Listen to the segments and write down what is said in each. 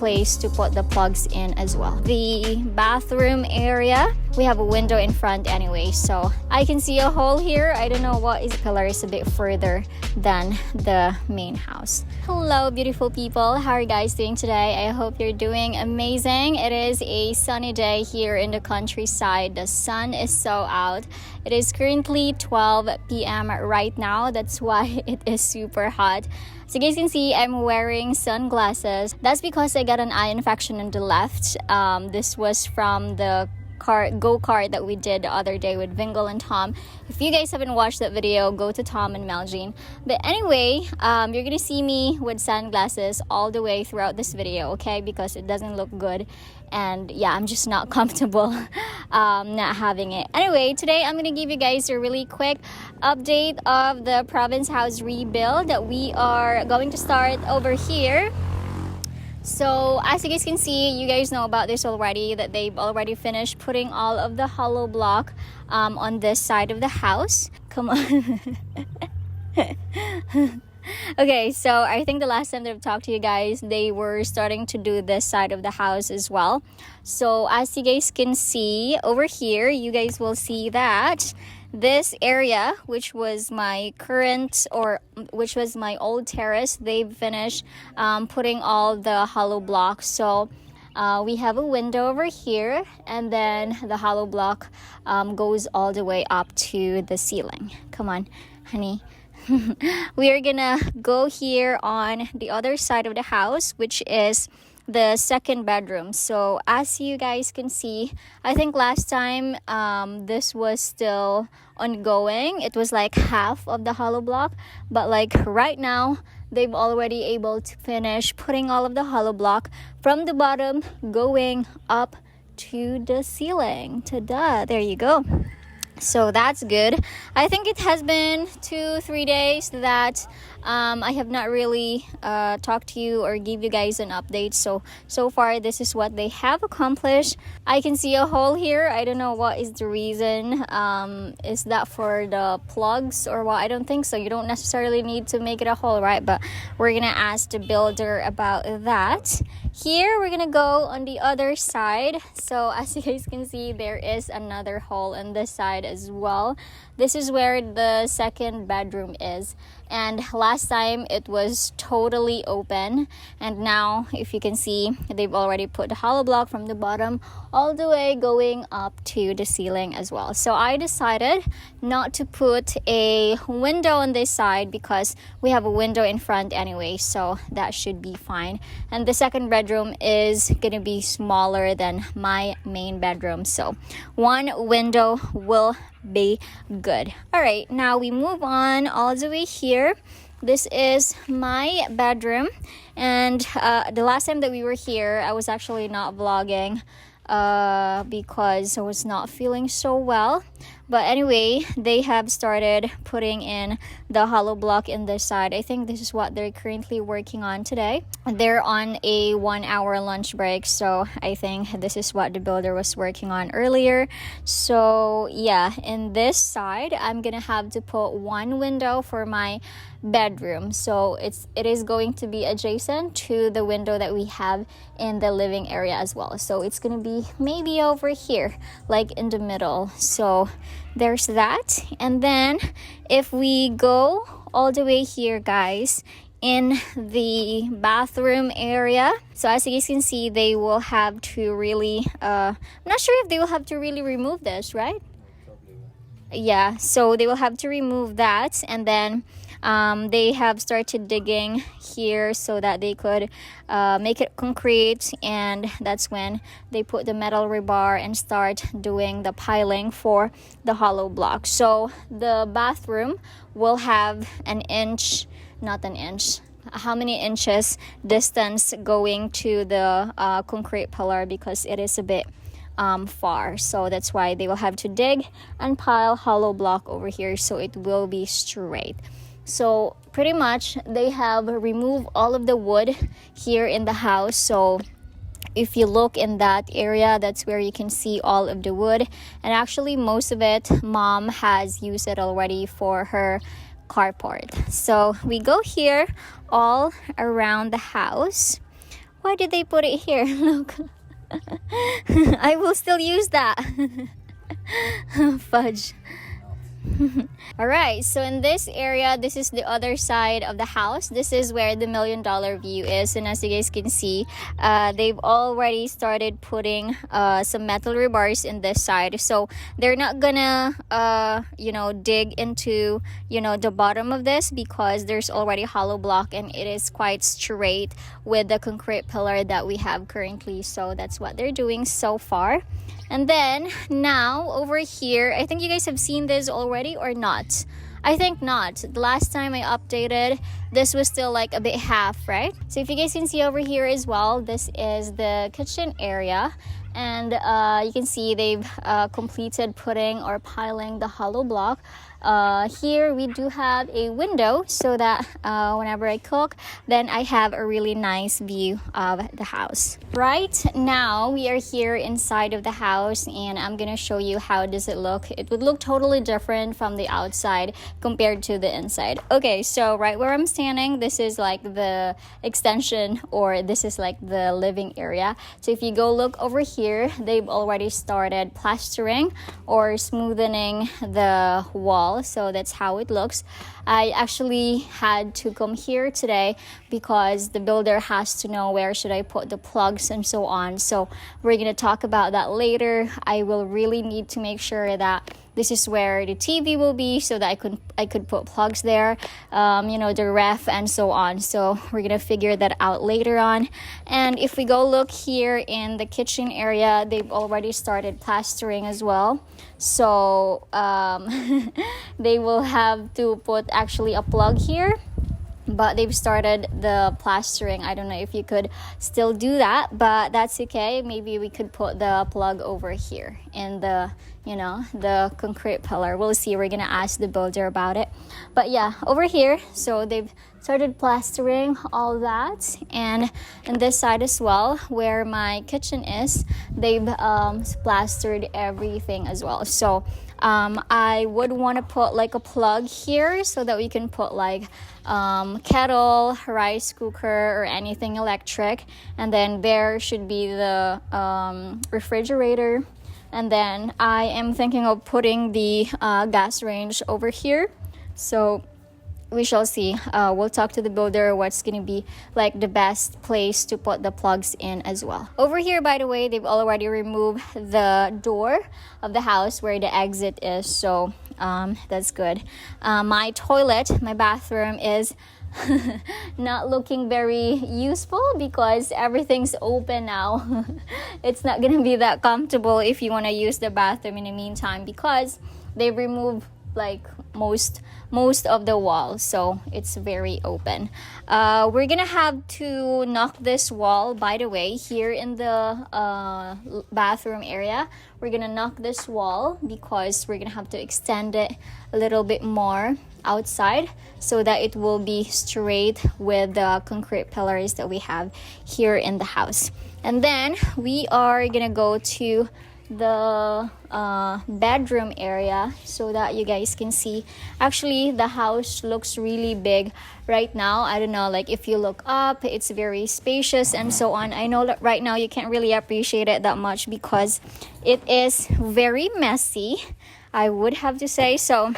place to put the plugs in as well. The bathroom area, we have a window in front anyway, so I can see a hole here. I don't know what is the color, is a bit further than the main house. Hello beautiful people, how are you guys doing today? I hope you're doing amazing. It is a sunny day here in the countryside. The sun is so out. It is currently 12 p.m. right now. That's why it is super hot. So you guys can see I'm wearing sunglasses. That's because I got an eye infection on the left. This was from the go-kart that we did the other day with Vingle and Tom. If you guys haven't watched that video, go to Tom and Meljean. But anyway, you're gonna see me with sunglasses all the way throughout this video, okay? Because it doesn't look good, and yeah, I'm just not comfortable not having it. Anyway, today I'm gonna give you guys a really quick update of the province house rebuild that we are going to start over here. So as you guys can see, you guys know about this already, that they've already finished putting all of the hollow block on this side of the house. Come on. Okay, so I think the last time that I've talked to you guys, they were starting to do this side of the house as well. So as you guys can see over here, you guys will see that this area, which was my which was my old terrace, they've finished putting all the hollow blocks. So we have a window over here, and then the hollow block goes all the way up to the ceiling. Come on, honey. We are gonna go here on the other side of the house, which is the second bedroom. So as you guys can see, I think last time this was still ongoing. It was like half of the hollow block, but like right now they've already able to finish putting all of the hollow block from the bottom going up to the ceiling. Ta-da, there you go. So that's good. I think it has been 2-3 days that I have not really talked to you or give you guys an update. So far this is what they have accomplished. I can see a hole here. I don't know what is the reason. Is that for the plugs or what? I don't think so. You don't necessarily need to make it a hole, right? But we're gonna ask the builder about that. Here we're gonna go on the other side. So as you guys can see, there is another hole on this side as well. This is where the second bedroom is, and last time it was totally open, and now if you can see, they've already put the hollow block from the bottom all the way going up to the ceiling as well. So I decided not to put a window on this side because we have a window in front anyway, so that should be fine. And the second bedroom is gonna be smaller than my main bedroom, so one window will be good. All right, now we move on all the way here. This is my bedroom, and the last time that we were here, I was actually not vlogging because I was not feeling so well. But anyway, they have started putting in the hollow block in this side. I think this is what they're currently working on today. They're on a 1-hour lunch break, so I think this is what the builder was working on earlier. So yeah, in this side, I'm gonna have to put one window for my bedroom, so it is going to be adjacent to the window that we have in the living area as well. So it's gonna be maybe over here, like in the middle. So there's that. And then if we go all the way here, guys, in the bathroom area, so as you guys can see, they will have to really I'm not sure if they will have to really remove this, right? Yeah, so they will have to remove that, and then they have started digging here so that they could make it concrete, and that's when they put the metal rebar and start doing the piling for the hollow block. So the bathroom will have an inch, not an inch, how many inches distance going to the concrete pillar, because it is a bit far. So that's why they will have to dig and pile hollow block over here so it will be straight. So pretty much they have removed all of the wood here in the house. So if you look in that area, that's where you can see all of the wood, and actually most of it mom has used it already for her carport. So we go here all around the house. Why did they put it here? Look. I will still use that. Fudge. All right, so in this area, this is the other side of the house. This is where the $1,000,000 view is, and as you guys can see, they've already started putting some metal rebars in this side. So they're not gonna dig into the bottom of this, because there's already hollow block and it is quite straight with the concrete pillar that we have currently. So that's what they're doing so far. And then now over here, I think you guys have seen this already or not. I think not. The last time I updated, this was still like a bit half, right? So if you guys can see over here as well, this is the kitchen area. And you can see they've completed putting or piling the hollow block. Here we do have a window, so that whenever I cook, then I have a really nice view of the house. Right now we are here inside of the house, and I'm gonna show you how does it look. It would look totally different from the outside compared to the inside. Okay, so right where I'm standing, this is like the extension, or this is like the living area. So if you go look over here, they've already started plastering or smoothing the wall. So that's how it looks. I actually had to come here today because the builder has to know where should I put the plugs and so on. So we're gonna talk about that later. I will really need to make sure that this is where the TV will be, so that I could put plugs there, the ref and so on. So we're gonna figure that out later on. And if we go look here in the kitchen area, they've already started plastering as well. So they will have to put actually a plug here, but they've started the plastering. I don't know if you could still do that, but that's okay. Maybe we could put the plug over here in the concrete pillar. We'll see. We're gonna ask the builder about it. But yeah, over here, so they've started plastering all that. And on this side as well, where my kitchen is, they've plastered everything as well. So I would want to put like a plug here, so that we can put like kettle, rice cooker, or anything electric. And then there should be the refrigerator. And then I am thinking of putting the gas range over here. So we shall see. We'll talk to the builder what's going to be like the best place to put the plugs in as well. Over here, by the way, they've already removed the door of the house where the exit is. So that's good. My toilet, my bathroom is not looking very useful because everything's open now. It's not gonna be that comfortable if you want to use the bathroom in the meantime, because they removed like most of the wall, so it's very open. We're gonna have to knock this wall, by the way, here in the bathroom area. We're gonna knock this wall because we're gonna have to extend it a little bit more outside, so that it will be straight with the concrete pillars that we have here in the house. And then we are gonna go to the bedroom area so that you guys can see. Actually, the house looks really big right now. I don't know, like if you look up, it's very spacious and so on. I know that right now you can't really appreciate it that much because it is very messy, I would have to say. So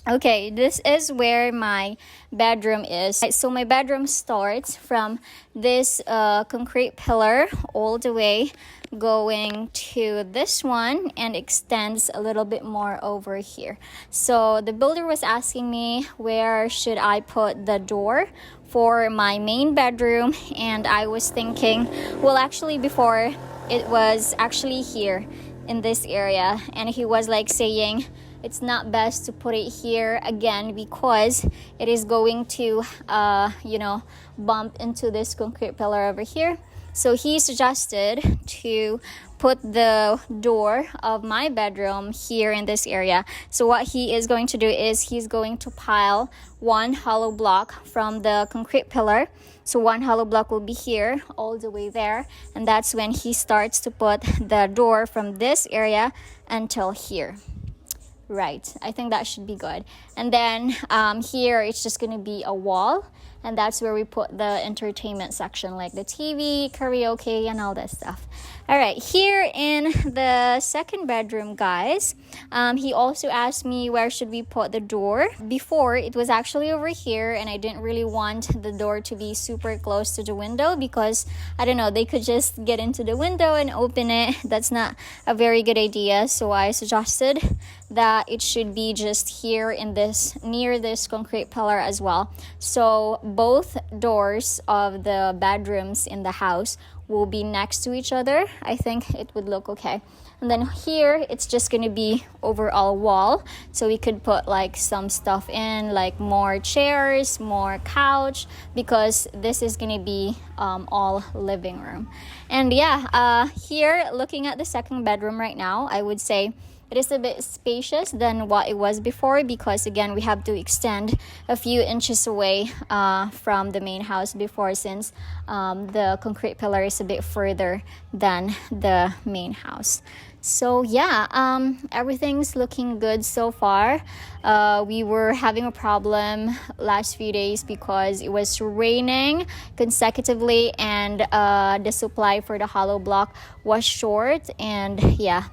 okay, this is where my bedroom is. So my bedroom starts from this concrete pillar all the way going to this one and extends a little bit more over here. So the builder was asking me where should I put the door for my main bedroom, and I was thinking, well, actually before it was actually here in this area, and he was like saying it's not best to put it here again because it is going to bump into this concrete pillar over here. So he suggested to put the door of my bedroom here in this area. So what he is going to do is he's going to pile one hollow block from the concrete pillar. So one hollow block will be here all the way there, and that's when he starts to put the door from this area until here. Right, I think that should be good. And then here it's just gonna be a wall, and that's where we put the entertainment section, like the TV, karaoke, and all that stuff. All right, here in the second bedroom, guys, he also asked me where should we put the door. Before, it was actually over here, and I didn't really want the door to be super close to the window because, I don't know, they could just get into the window and open it. That's not a very good idea, so I suggested that it should be just here in this, near this concrete pillar as well. So both doors of the bedrooms in the house will be next to each other. I think it would look okay. And then here it's just gonna be overall wall, so we could put like some stuff in, like more chairs, more couch, because this is gonna be all living room. And yeah, here looking at the second bedroom right now, I would say it is a bit spacious than what it was before, because again, we have to extend a few inches away from the main house before, since the concrete pillar is a bit further than the main house. So yeah, everything's looking good so far. We were having a problem last few days because it was raining consecutively, and the supply for the hollow block was short, and yeah,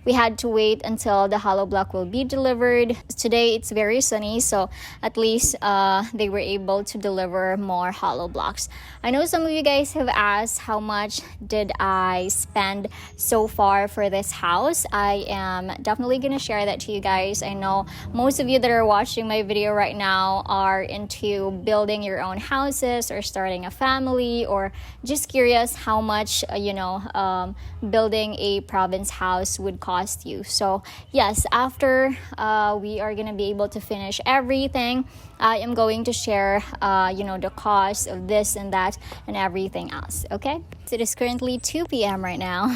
we had to wait until the hollow block will be delivered. Today it's very sunny, so at least they were able to deliver more hollow blocks. I know some of you guys have asked how much did I spend so far for this house. I am definitely gonna share that to you guys. I know most of you that are watching my video right now are into building your own houses or starting a family, or just curious how much building a province house would cost you. So yes, after we are gonna be able to finish everything, I am going to share the cost of this and that and everything else. Okay, so it is currently 2 p.m. right now.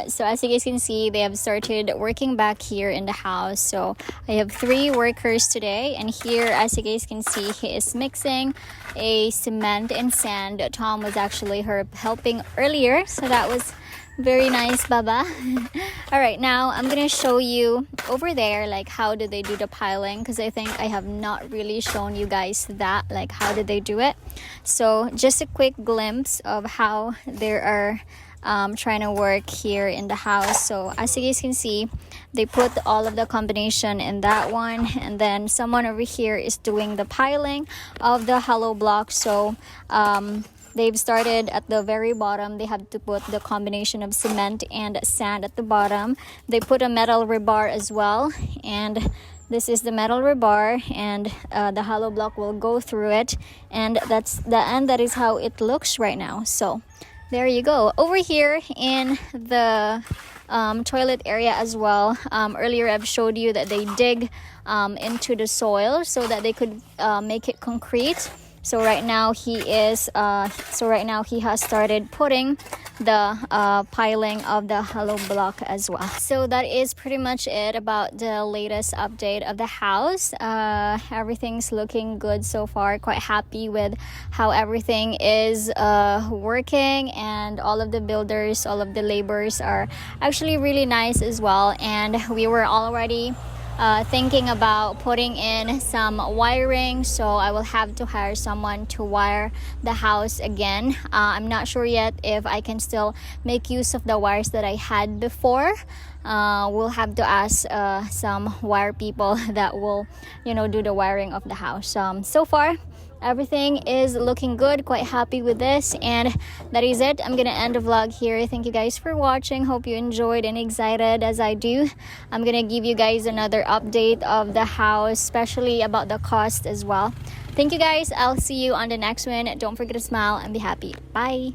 So as you guys can see, they have started working back here in the house. So I have 3 workers today, and here, as you guys can see, he is mixing a cement and sand. Tom was actually helping earlier, so that was very nice, Baba. All right, now I'm gonna show you over there, like how do they do the piling, because I think I have not really shown you guys that, like how did they do it. So just a quick glimpse of how they are trying to work here in the house. So as you guys can see, they put all of the combination in that one, and then someone over here is doing the piling of the hollow block. So they've started at the very bottom. They have to put the combination of cement and sand at the bottom. They put a metal rebar as well, and this is the metal rebar, and the hollow block will go through it, and that's the end. That is how it looks right now. So there you go. Over here in the toilet area as well, earlier I've showed you that they dig into the soil so that they could make it concrete. So right now he has started putting the piling of the hollow block as well. So that is pretty much it about the latest update of the house. Everything's looking good so far. Quite happy with how everything is working, and all of the builders, all of the laborers are actually really nice as well. And we were already thinking about putting in some wiring, so I will have to hire someone to wire the house again. I'm not sure yet if I can still make use of the wires that I had before. We'll have to ask some wire people that will do the wiring of the house. So far everything is looking good. Quite happy with this, and that is it. I'm gonna end the vlog here. Thank you guys for watching. Hope you enjoyed and excited as I do. I'm gonna give you guys another update of the house, especially about the cost as well. Thank you guys. I'll see you on the next one. Don't forget to smile and be happy. Bye.